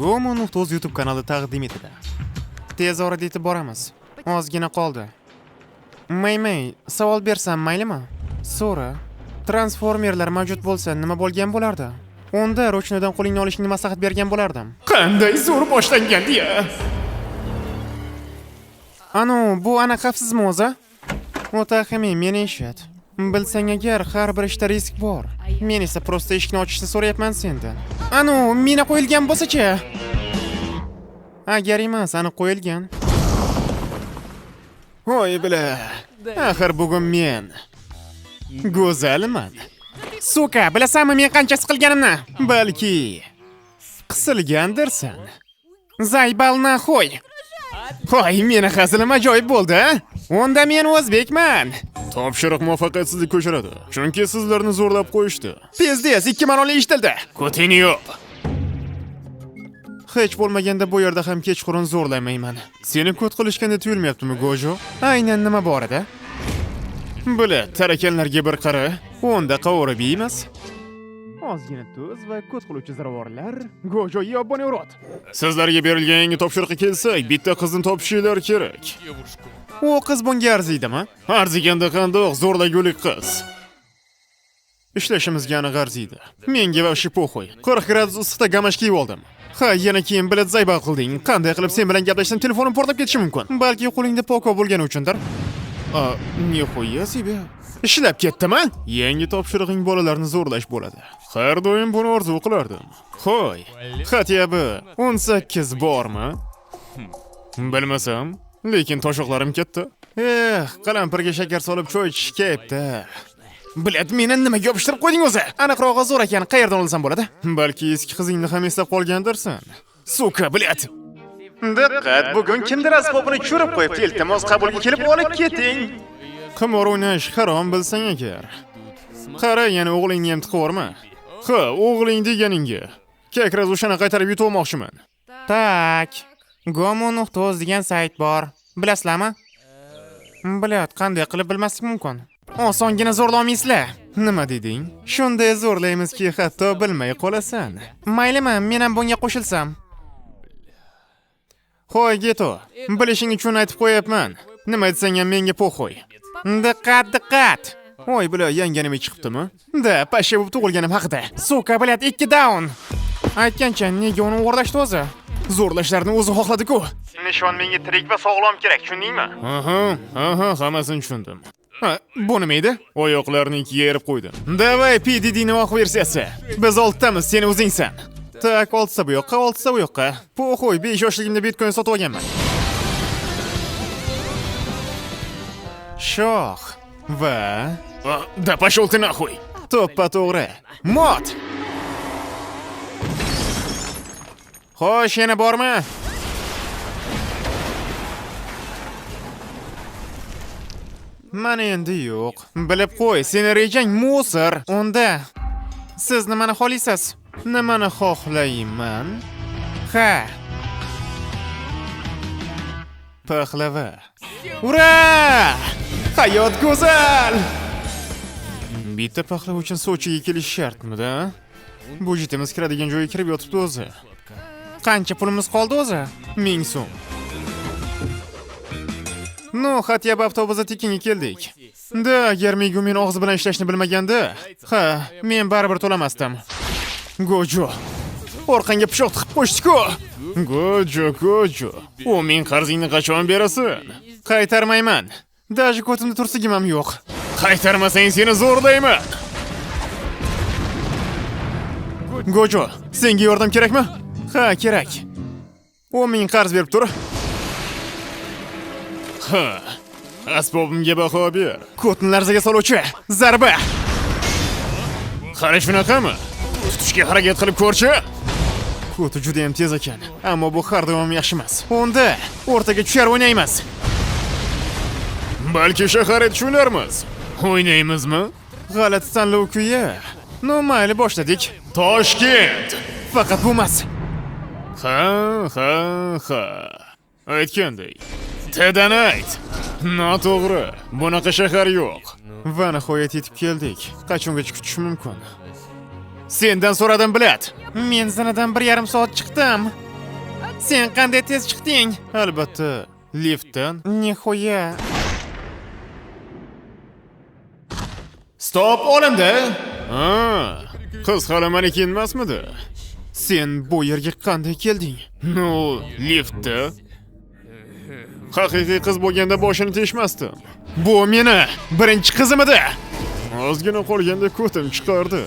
Gomo.uz YouTube kanali taqdim etadi. Tez orada yetib boramiz. Ozgina qoldi. May, savol bersam maylimi? So'ra. Transformerlar mavjud bo'lsa, nima bo'lgan bo'lardi? Unda rochnodan qo'lingni olishni maslahat bergan bo'lardim. Qanday zo'r boshlangandi-ya? Bu xavfsizmi o'zi? O'taqimi, meni eshit. Bilsang agar har bir ishda risk bor. Men esa prosta eshikni ochishni so'rayapman sendan. Meni qo'yilgan bo'lsa-chi? Agar emas, aniq qo'yilgan. Voy bila. Axir bugun men go'zalman. Suka, bilasanmi men qancha siqilganimni? Balki qisilgandirsan. Zaybalna qo'y. Hoy, meni hazilim ajoyib bo'ldi. Unda men o'zbekman. Topshiriq muvaffaqiyatsizlikka uchradi. Chunki sizlarni zo'rlab qo'yishdi. Tez, 2 marotaba eshitildi. Kotini yo'q. Hech bo'lmaganda bu yerda ham kechqurun zo'rlamayman. Seni ko't qilishganda tuyulmayaptimi, Gojo? Aynan nima bor edi? Bila, tarakanlarga bir qara, unda qovurib yeymiz. Ozgina tuz va ko't qiluvchi ziravorlar. Gojo yoboni urot. Sizlarga berilgan yangi topshiriqqa kelsak, bitta qizni topishinglar kerak. U qiz bunga arziydimi? Arziganda qandoq zo'rlagulik qiz. Ishlashimizga aniq arziydi. Menga va shipo'xo'y. 40 gradus issiqda gamash kiyib oldim. Yana keyin bilat zaybal qilding. Qanday qilib sen bilan gaplashsam telefonim portlab ketishi mumkin. Balki qo'lingda poko bo'lgani uchundir. Nihoya sibe. Ishlab ketdimi? Yangi topshirig'ing bolalarni zo'rlash bo'ladi. Har doim buni orzu qilardim. Xo'y, xatyabi 18 bormi? Bilmasam, lekin toshoqlarim katta. Qalampirga shakar solib choy ichish kayfda. Bilat, meni nimaga yopishtirib qo'yding o'zi? Aniqrog'i zo'r ekan, qayerdan olsam bo'ladi? Balki eski qizingni ham eslab qolgandirsan. Suka, bilat. Diqqat, bugun kimdir asbobini tushirib qo'yibdi. Iltimos qabulga kelib olib keting. Qimor o'ynash harom bilsang agar. Qara, yana o'g'lingni ham tiqvorma. O'g'ling deganingga. Kakraz o'shani qaytarib yutmoqchiman. Tak. Gomo.uz degan sayt bor. Bilasizlarmi? Bilat, qanday qilib bilmaslik mumkin? Osongina zo'rlamaysizlar. Nima deding? Shunday zo'rlaymizki, hatto bilmay qolasan. Maylimi, men ham bunga qo'shilsam? Xo'y, Geto, bilishing uchun aytib qo'yapman. Nima aytsang ham menga po'xo'y. Diqqat. Voy, bular yanganim chiqibdimi? Pasha bo'lib tug'ilganim haqida. Suka, bilat, 2 down. Aytgancha, nega uni o'g'irlashdi o'zi? Zo'rlashlarni o'zi xohladi-ku. Nishon menga tirik va sog'lom kerak, tushundingmi? Hammasini tushundim. Bu nima edi? Oyoqlarni ikkiga ayirib qo'ydim. Davay, PDDning oq versiyasi. Biz 6tamiz, sen o'zingsan. Tak, 6 bu yoqqa, 6 bu yoqqa. Po'xo'y, 5 yoshligimda Bitcoin sotib olganman. Shoh va Da pashol ты нахуй. To'ppa to'g'ri. Mot. Xo'sh, yana bormi? Mana endi yo'q. Bilib qo'y, seni rejang musor. Unda siz nimani xohlaysiz? Nimani xohlayman? Paxlava. Ura! Hayot go'zal! Bitta paxlava uchun Sochiga kelish shartmi-da? Budjetimiz kiradigan joyga kirib yotibdi o'zi. Qancha pulimiz qoldi o'zi? 1000 so'm. Xatyab avtobusda tekinga keldik. Agar men og'iz bilan ishlashni bilmaganda, men baribir to'lamasdim. Gojo, orqangga pichoq tiqib qo'yishdi-ku. Gojo. U men qarzingni qachon berasan? Qaytarmayman. Daji ko'timda tursigim ham yo'q. Qaytarmasang seni zo'rlayman. Gojo, senga yordam kerakmi? Kerak. U men qarz berib tur. Asbobimga baho ber. Ko'tni larzaga soluvchi zarba. Qara shunaqami? Tutishga harakat qilib ko'rchi. Ko'ti juda ham tez ekan, ammo bu har doim yaxshi emas. Unda o'rtaga tushar o'ynaymiz. Balki shahar tushunarmiz. O'ynaymizmi? G'alati tanlov-ku-ya. Mayli, boshladik. Toshkent. Faqat bu emas. Aytgandek. Tedan ayt. Noto'g'ri. Bunaqa shahar yo'q. Va nihoyat yetib keldik. Qachongacha kutish mumkin? Sendan so'radim, bilat. Men zinadan 1,5 soat chiqdim. Sen qanday tez chiqding? Albatta, liftdan. Nihoya. Stop olindi. Ha, qiz hali maniki emasmidi? Sen bu yerga qanday kelding? No, liftda. Haqiqiy qiz bo'lganda boshini teshmasdim. Bu meni birinchi qizim edi. Ozgina qolganda ko'tim chiqardi.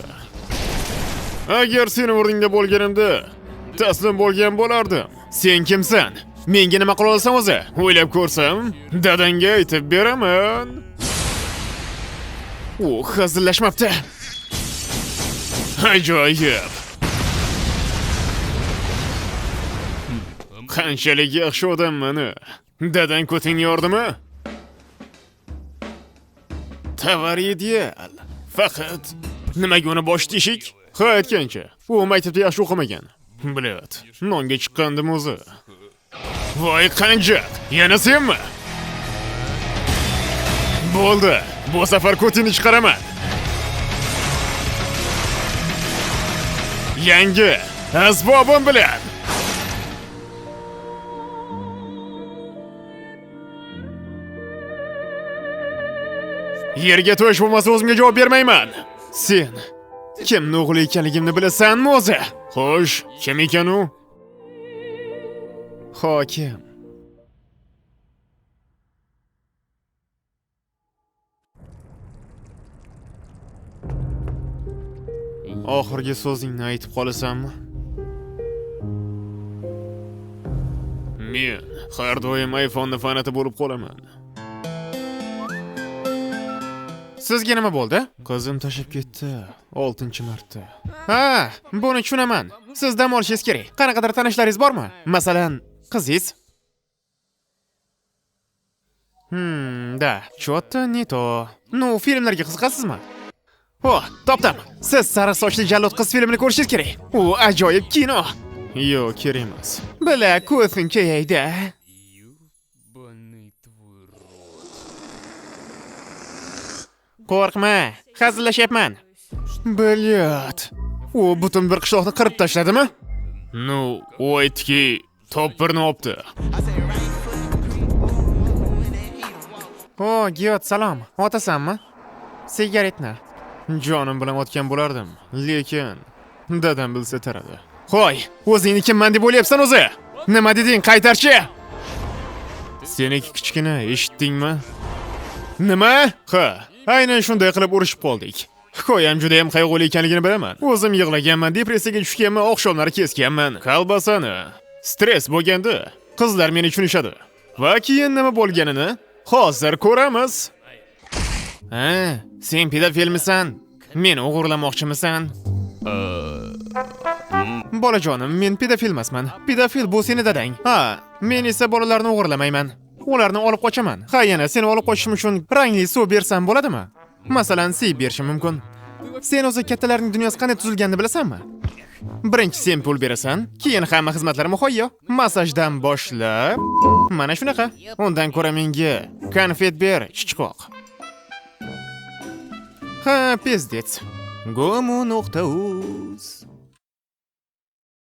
Agar seni o'rningda bo'lganimda taslim bo'lgan bo'lardim. Sen kimsan? Menga nima qila olasan o'zi? O'ylab ko'rsam, dadangga aytib beraman. U hazillashmabdi. Ajoyib. Qanchalik yaxshi odamman-a. Dadang ko'tingni yordimi? Tovar ideal. Faqat nimaga uni bosh teshik? Ha, aytgancha, u maktabda yaxshi o'qimagan. Bilat, nonga chiqqandim o'zi. Voy qanjaq, yana senmi? Bo'ldi, bu safar ko'tingni chiqaraman. Yangi asbobim bilan. Yerga to'sh bo'lmasa o'zimga javob bermayman. Sen kimning o'g'li ekanligimni bilasanmi o'zi? Xo'sh, kim ekan u? Hokim. Oxirgi so'zingni aytib qolasanmi? Men har doim iPhone'ni fanati bo'lib qolaman. Sizga nima bo'ldi? Qizim tashib ketdi 6-marta. Ha, buni tushunaman. Siz dam olishingiz kerak. Qanaqadir tanishlaringiz bormi? Masalan, qizingiz? Da, chotto не то. Nu, filmlarga qiziqasizmi? Oh, topdim. Siz sariq sochli jallod qiz filmini ko'rishingiz kerak. U ajoyib kino. Yo'q, kerak emas. Bila, ko'zing keyaydi. Qo'rqma, hazillashyapman. Bilyat. U butun bir qishloqni qirib tashladimi? Nu, u aytdiki, topirni olibdi. O, Giyot, salom. Otasanmi? Sigaretni. Jonim bilan otgan bo'lardim, lekin dadam bilsa taradi. Qo'y, o'zingni kimman deb o'ylayapsan o'zi? Nima deding, qaytarchi? Seniki kichkina, eshitdingmi? Nima? Ha, aynan shunday qilib urishib qoldik. Hikoyam juda ham qayg'uli ekanligini bilaman. O'zim yig'laganman, depressiyaga tushganman, oqshomlari kesganman. Kolbasani. Stress bo'lganda qizlar meni tushunishadi. Va keyin nima bo'lganini hozir ko'ramiz. Ha, sen pedofilmisan? Meni o'g'irlamoqchimisan? Bolajonim, men pedofil emasman. Pedofil bu seni dadang. Ha, men esa bolalarni o'g'irlamayman. Ularni olib qochaman. Ha, yana seni olib qochishim uchun rangli suv bersam bo'ladimi? Masalan, siyib berishim mumkin. Sen o'zi kattalarning dunyosi qanday tuzilganini bilasanmi? Birinchi sen pul berasan, keyin hamma xizmatlar muhayyo. Massajdan boshlab, mana shunaqa. Undan ko'ra menga konfet ber, chichqoq. Ha, pizdets. Gomu.uz